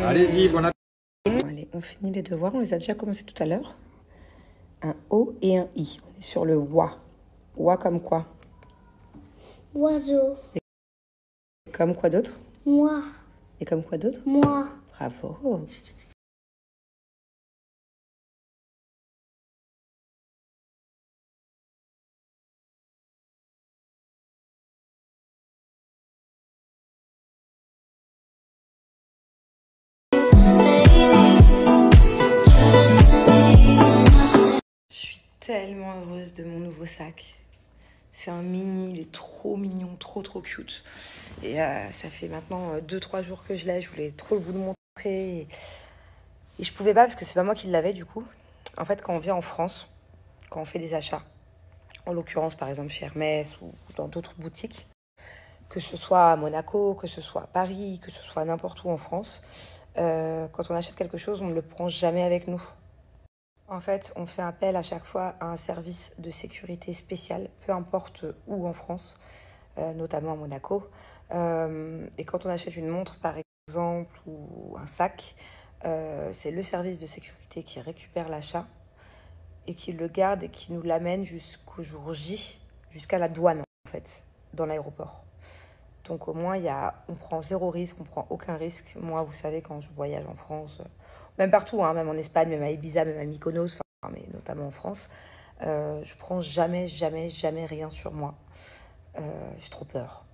Allez-y, bon appétit. Allez, on finit les devoirs. On les a déjà commencé tout à l'heure. Un O et un I. On est sur le wa. Wa comme quoi? Oiseau. Et comme quoi d'autre? Moi. Et comme quoi d'autre? Moi. Bravo. Je suis tellement heureuse de mon nouveau sac. C'est un mini, il est trop mignon, trop cute. Et ça fait maintenant 2-3 jours que je l'ai. Je voulais trop vous le montrer. Et je pouvais pas parce que c'est pas moi qui l'avais du coup. En fait, quand on vient en France, quand on fait des achats, en l'occurrence par exemple chez Hermès ou dans d'autres boutiques, que ce soit à Monaco, que ce soit à Paris, que ce soit n'importe où en France, quand on achète quelque chose, on ne le prend jamais avec nous. En fait, on fait appel à chaque fois à un service de sécurité spécial, peu importe où en France, notamment à Monaco. Et quand on achète une montre, par exemple, ou un sac, c'est le service de sécurité qui récupère l'achat et qui le garde et qui nous l'amène jusqu'au jour J, jusqu'à la douane, en fait, dans l'aéroport. Donc au moins, on prend zéro risque, on prend aucun risque. Moi, vous savez, quand je voyage en France, même partout, hein, même en Espagne, même à Ibiza, même à Mykonos, mais notamment en France, je prends jamais rien sur moi. J'ai trop peur.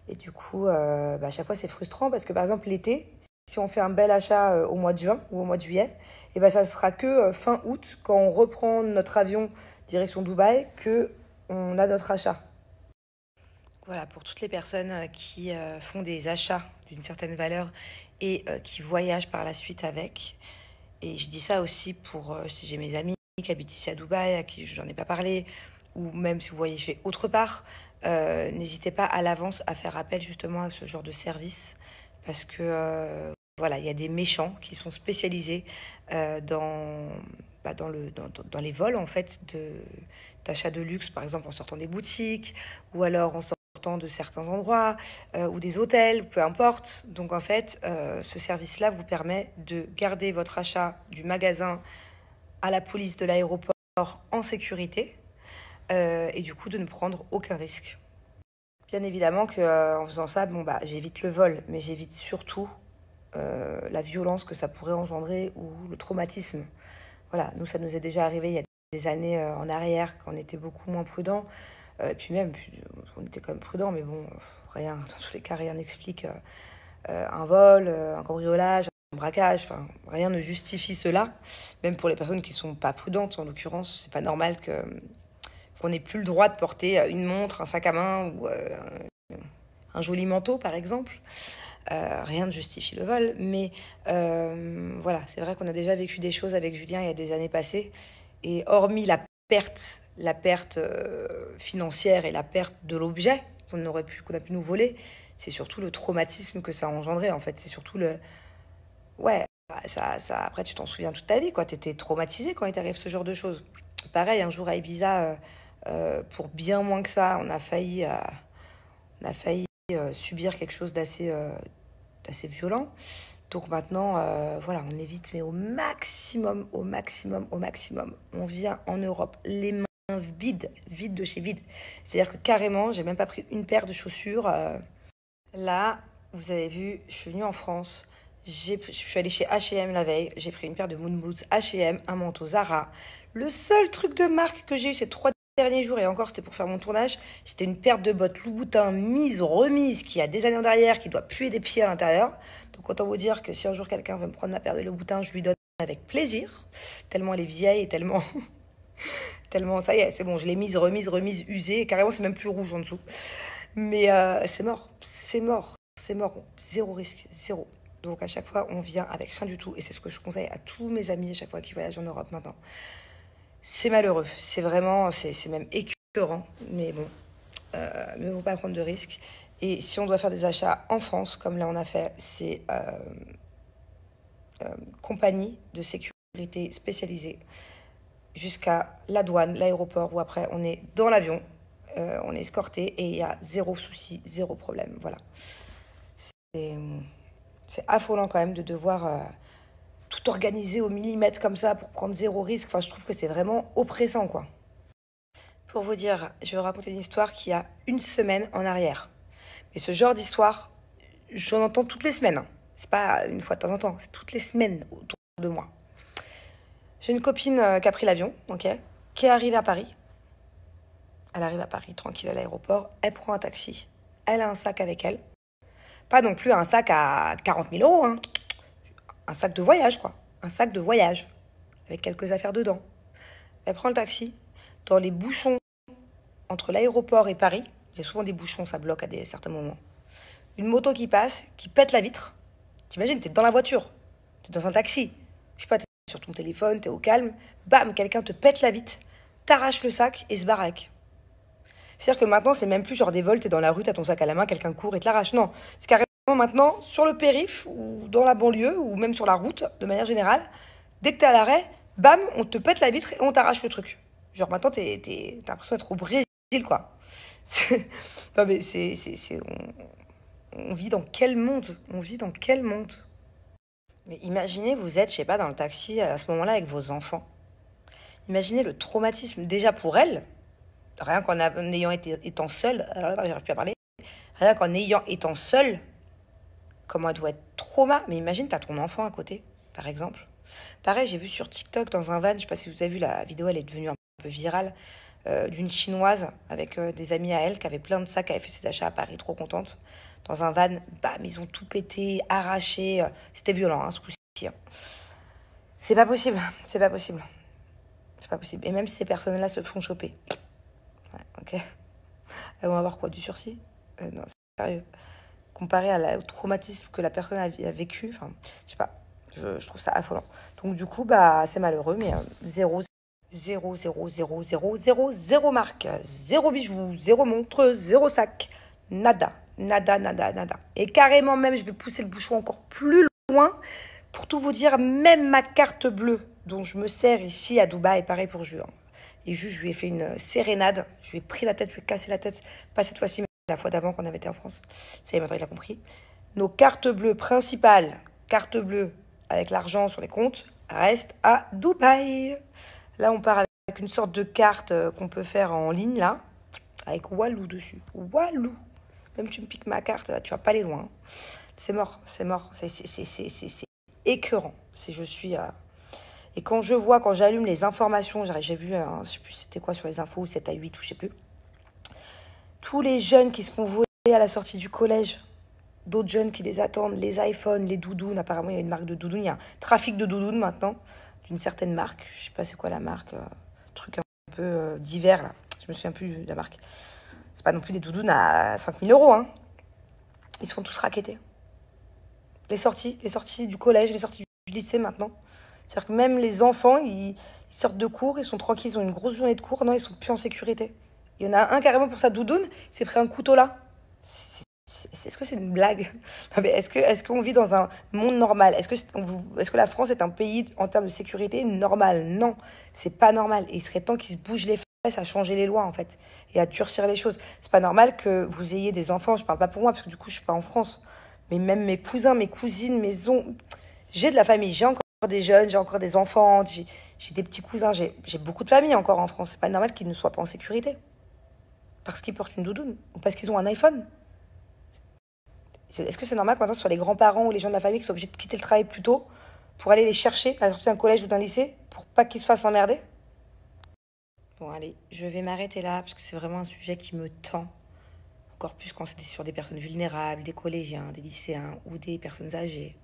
Et du coup, à chaque fois, c'est frustrant parce que, par exemple, l'été, si on fait un bel achat au mois de juin ou au mois de juillet, et ben, ça sera que fin août, quand on reprend notre avion direction Dubaï, qu'on a notre achat. Voilà, pour toutes les personnes qui font des achats d'une certaine valeur et qui voyagent par la suite avec. Et je dis ça aussi pour si j'ai mes amis qui habitent ici à Dubaï, à qui j'en ai pas parlé, ou même si vous voyagez autre part, n'hésitez pas à l'avance à faire appel justement à ce genre de service. Parce que voilà, il y a des méchants qui sont spécialisés dans les vols en fait d'achats de luxe, par exemple en sortant des boutiques, ou alors en sortant de certains endroits ou des hôtels, peu importe. Donc en fait, ce service-là vous permet de garder votre achat du magasin à la police de l'aéroport en sécurité et du coup de ne prendre aucun risque. Bien évidemment que en faisant ça, j'évite le vol, mais j'évite surtout la violence que ça pourrait engendrer ou le traumatisme. Voilà, nous ça nous est déjà arrivé il y a des années en arrière quand on était beaucoup moins prudent. On était quand même prudent, mais bon, rien, dans tous les cas, rien n'explique un vol, un cambriolage, un braquage, enfin, rien ne justifie cela. Même pour les personnes qui sont pas prudentes, en l'occurrence, c'est pas normal qu'on n'ait plus le droit de porter une montre, un sac à main ou un joli manteau, par exemple. Rien ne justifie le vol, mais voilà, c'est vrai qu'on a déjà vécu des choses avec Julien il y a des années passées, et hormis la perte financière et la perte de l'objet qu'on a pu nous voler, c'est surtout le traumatisme que ça a engendré, en fait. C'est surtout le... Ouais, après, tu t'en souviens toute ta vie, quoi. T'étais traumatisé quand il t'arrive ce genre de choses. Pareil, un jour à Ibiza, pour bien moins que ça, on a failli subir quelque chose d'assez violent. Donc maintenant, voilà, on évite, mais au maximum. On vient en Europe les mains vides de chez vide. C'est-à-dire que carrément, j'ai même pas pris une paire de chaussures. Là, vous avez vu, je suis venue en France. Je suis allée chez H&M la veille. J'ai pris une paire de moon boots H&M, un manteau Zara. Le seul truc de marque que j'ai eu ces 3 derniers jours, et encore c'était pour faire mon tournage, c'était une paire de bottes Louboutin remise, qui a des années en arrière, qui doit puer des pieds à l'intérieur. Donc autant vous dire que si un jour quelqu'un veut me prendre ma paire de Louboutin, je lui donne avec plaisir. Tellement elle est vieille et tellement... tellement, ça y est, c'est bon, je l'ai remise, usée. Et carrément, c'est même plus rouge en dessous. Mais c'est mort. Zéro risque, zéro. Donc à chaque fois, on vient avec rien du tout. Et c'est ce que je conseille à tous mes amis à chaque fois qui voyagent en Europe maintenant. C'est malheureux. C'est vraiment, c'est même écœurant. Mais bon, ne faut pas prendre de risques. Et si on doit faire des achats en France, comme là on a fait, c'est compagnie de sécurité spécialisée jusqu'à la douane, l'aéroport, où après on est dans l'avion, on est escorté et il y a zéro souci, zéro problème. Voilà. C'est affolant quand même de devoir tout organiser au millimètre comme ça pour prendre zéro risque. Enfin, je trouve que c'est vraiment oppressant, quoi. Pour vous dire, je vais vous raconter une histoire qui a une semaine en arrière. Mais ce genre d'histoire, j'en entends toutes les semaines, hein. C'est pas une fois de temps en temps, c'est toutes les semaines autour de moi. J'ai une copine qui a pris l'avion, ok, qui est arrivée à Paris. Elle arrive à Paris, tranquille à l'aéroport. Elle prend un taxi. Elle a un sac avec elle. Pas non plus un sac à 40 000 euros, hein. Un sac de voyage, quoi. Un sac de voyage, avec quelques affaires dedans. Elle prend le taxi. Dans les bouchons entre l'aéroport et Paris, il y a souvent des bouchons, ça bloque à certains moments. Une moto qui passe, qui pète la vitre. T'imagines, t'es dans la voiture, t'es dans un taxi. Je sais pas, t'es sur ton téléphone, t'es au calme. Bam, quelqu'un te pète la vitre, t'arrache le sac et se barre avec. C'est-à-dire que maintenant, c'est même plus genre des vols, t'es dans la rue, t'as ton sac à la main, quelqu'un court et te l'arrache. Non, c'est carrément maintenant sur le périph' ou dans la banlieue ou même sur la route, de manière générale. Dès que t'es à l'arrêt, bam, on te pète la vitre et on t'arrache le truc. Genre maintenant, t'as l'impression d'être au Brésil, quoi. Non mais on vit dans quel monde? On vit dans quel monde? Mais imaginez, vous êtes, je sais pas, dans le taxi à ce moment-là avec vos enfants. Imaginez le traumatisme déjà pour elle, rien qu'en ayant été étant seule, j'arrive plus à parler, rien qu'en étant seule, comment elle doit être trauma. Mais imagine, t'as ton enfant à côté, par exemple. Pareil, j'ai vu sur TikTok dans un van, je sais pas si vous avez vu la vidéo, elle est devenue un peu virale, d'une chinoise avec des amis à elle qui avait plein de sacs, qui avait fait ses achats à Paris, trop contente. Dans un van, bam, ils ont tout pété, arraché. C'était violent, hein, ce coup-ci, hein. C'est pas possible, c'est pas possible. C'est pas possible. Et même si ces personnes-là se font choper. Ouais, ok. Elles vont avoir quoi, du sursis? Non, c'est sérieux. Comparé au traumatisme que la personne a vécu, enfin, je sais pas. Je trouve ça affolant. Donc du coup, bah, c'est malheureux, mais zéro, zéro, zéro, zéro, zéro, zéro, zéro marque, zéro bijou, zéro montre, zéro sac. Nada, nada, nada, nada. Et carrément même, je vais pousser le bouchon encore plus loin. Pour tout vous dire, même ma carte bleue, dont je me sers ici à Dubaï, pareil pour Jules. Et juste, je lui ai fait une sérénade. Je lui ai pris la tête, je lui ai cassé la tête. Pas cette fois-ci, mais la fois d'avant qu'on avait été en France. Ça y est, maintenant, il a compris. Nos cartes bleues principales, carte bleue avec l'argent sur les comptes, restent à Dubaï. Là, on part avec une sorte de carte qu'on peut faire en ligne, là, avec Walou dessus. Walou. Même tu me piques ma carte, tu vas pas aller loin. C'est mort, c'est mort. C'est écœurant. Si je suis... Et quand je vois, quand j'allume les informations, j'ai vu, je sais plus c'était quoi sur les infos, ou 7 à 8, ou je sais plus. Tous les jeunes qui se font voler à la sortie du collège, d'autres jeunes qui les attendent, les iPhones, les doudounes. Apparemment, il y a une marque de doudounes. Il y a un trafic de doudounes maintenant, d'une certaine marque. Je sais pas c'est quoi la marque. Truc un peu divers, là. Je me souviens plus de la marque. C'est pas non plus des doudounes à 5 000 euros, hein. Ils se font tous racketter. Les sorties du collège, les sorties du lycée maintenant. C'est-à-dire que même les enfants, ils sortent de cours, ils sont tranquilles, ils ont une grosse journée de cours. Non, ils sont plus en sécurité. Il y en a un carrément pour sa doudoune, il s'est pris un couteau là. Est-ce que c'est une blague? Non, mais est-ce qu'on vit dans un monde normal? Est-ce que la France est un pays en termes de sécurité normal? Non, c'est pas normal. Et il serait temps qu'ils se bougent les fesses à changer les lois en fait et à durcir les choses. C'est pas normal que vous ayez des enfants. Je parle pas pour moi parce que du coup je suis pas en France, mais même mes cousins, mes cousines, mes oncles. J'ai de la famille, j'ai encore des jeunes, j'ai encore des enfants, j'ai des petits cousins, j'ai beaucoup de famille encore en France. C'est pas normal qu'ils ne soient pas en sécurité parce qu'ils portent une doudoune ou parce qu'ils ont un iPhone. Est-ce que c'est normal que maintenant ce soit les grands-parents ou les gens de la famille qui soient obligés de quitter le travail plus tôt pour aller les chercher à la sortie d'un collège ou d'un lycée pour pas qu'ils se fassent emmerder? Bon, allez, je vais m'arrêter là parce que c'est vraiment un sujet qui me tend. Encore plus quand c'est sur des personnes vulnérables, des collégiens, des lycéens ou des personnes âgées.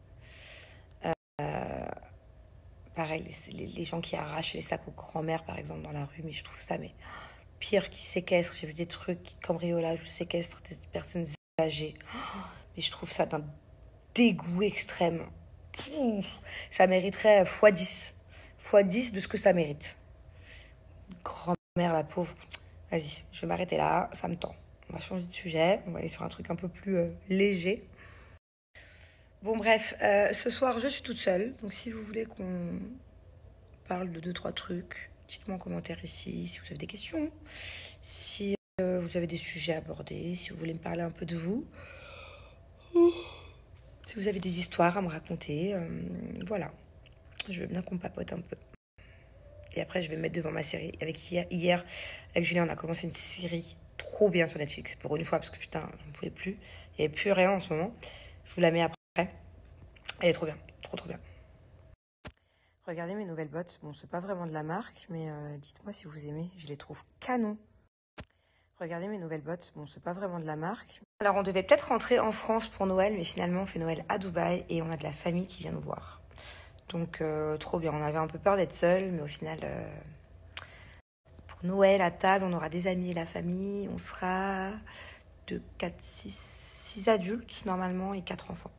Pareil, les gens qui arrachent les sacs aux grands-mères, par exemple, dans la rue, mais je trouve ça mais pire, qui séquestrent. J'ai vu des trucs qui cambriolage ou séquestrent des personnes âgées. Mais je trouve ça d'un dégoût extrême. Pouh, ça mériterait x10. x10 de ce que ça mérite. Grand-mère, la pauvre. Vas-y, je vais m'arrêter là, ça me tend. On va changer de sujet, on va aller sur un truc un peu plus léger. Bon bref, ce soir je suis toute seule, donc si vous voulez qu'on parle de 2-3 trucs, dites-moi en commentaire ici si vous avez des questions, si vous avez des sujets à aborder, si vous voulez me parler un peu de vous. Si vous avez des histoires à me raconter, voilà. Je veux bien qu'on papote un peu. Et après, je vais me mettre devant ma série. Hier, avec Julien, on a commencé une série trop bien sur Netflix. Pour une fois, parce que putain, j'en pouvais plus. Il n'y avait plus rien en ce moment. Je vous la mets après. Elle est trop bien. Trop, trop bien. Regardez mes nouvelles bottes. Bon, c'est pas vraiment de la marque, mais dites-moi si vous aimez. Je les trouve canon. Regardez mes nouvelles bottes. Bon, c'est pas vraiment de la marque. Alors, on devait peut-être rentrer en France pour Noël, mais finalement, on fait Noël à Dubaï et on a de la famille qui vient nous voir. Donc, trop bien. On avait un peu peur d'être seul, mais au final, pour Noël à table, on aura des amis et la famille. On sera de 4, 6 adultes normalement et 4 enfants.